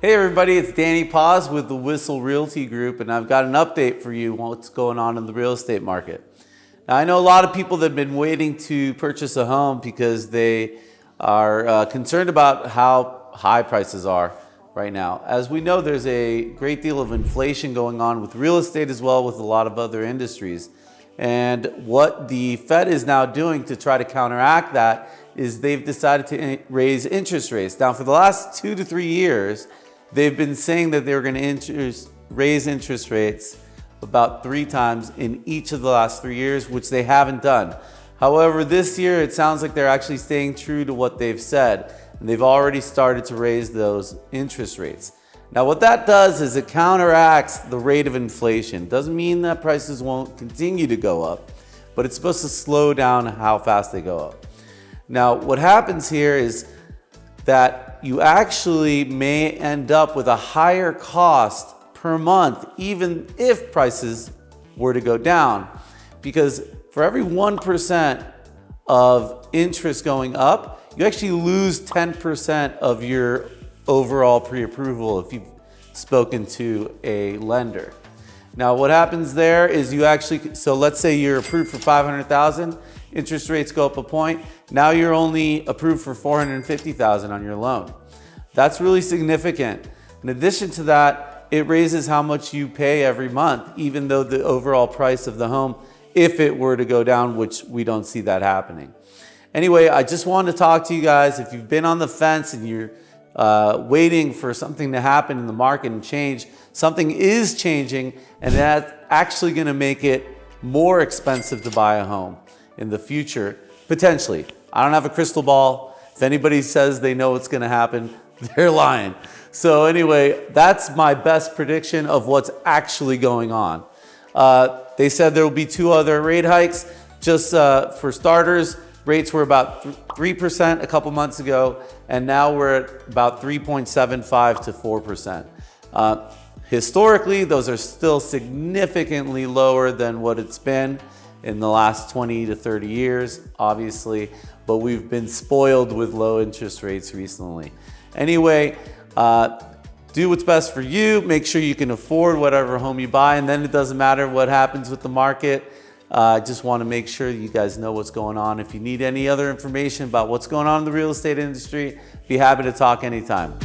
Hey everybody, it's Danny Paz with the Whistle Realty Group, and I've got an update for you on what's going on in the real estate market. Now, I know a lot of people that have been waiting to purchase a home because they are concerned about how high prices are right now. As we know, there's a great deal of inflation going on with real estate as well with a lot of other industries. And what the Fed is now doing to try to counteract that is they've decided to raise interest rates. Now, for the last 2 to 3 years, they've been saying that they were going to raise interest rates about 3 times in each of the last 3 years, which they haven't done. However, this year it sounds like they're actually staying true to what they've said, and they've already started to raise those interest rates. Now, what that does is it counteracts the rate of inflation. Doesn't mean that prices won't continue to go up, but it's supposed to slow down how fast they go up. Now, what happens here is that you actually may end up with a higher cost per month, even if prices were to go down. Because for every 1% of interest going up, you actually lose 10% of your overall pre-approval if you've spoken to a lender. Now, what happens there is you actually, so let's say you're approved for $500,000, interest rates go up a point. Now you're only approved for $450,000 on your loan. That's really significant. In addition to that, it raises how much you pay every month, even though the overall price of the home, if it were to go down, which we don't see that happening. Anyway, I just wanted to talk to you guys. If you've been on the fence and you're waiting for something to happen in the market and change, something is changing, and that's actually going to make it more expensive to buy a home in the future, potentially. I don't have a crystal ball. If anybody says they know what's going to happen, they're lying. So anyway, that's my best prediction of what's actually going on. They said there will be 2 other rate hikes. Just for starters, rates were about 3% a couple months ago, and now we're at about 3.75 to 4%. Historically, those are still significantly lower than what it's been in the last 20 to 30 years, obviously, but we've been spoiled with low interest rates recently. Anyway, do what's best for you. Make sure you can afford whatever home you buy, and then it doesn't matter what happens with the market. I just want to make sure you guys know what's going on. If you need any other information about what's going on in the real estate industry, be happy to talk anytime.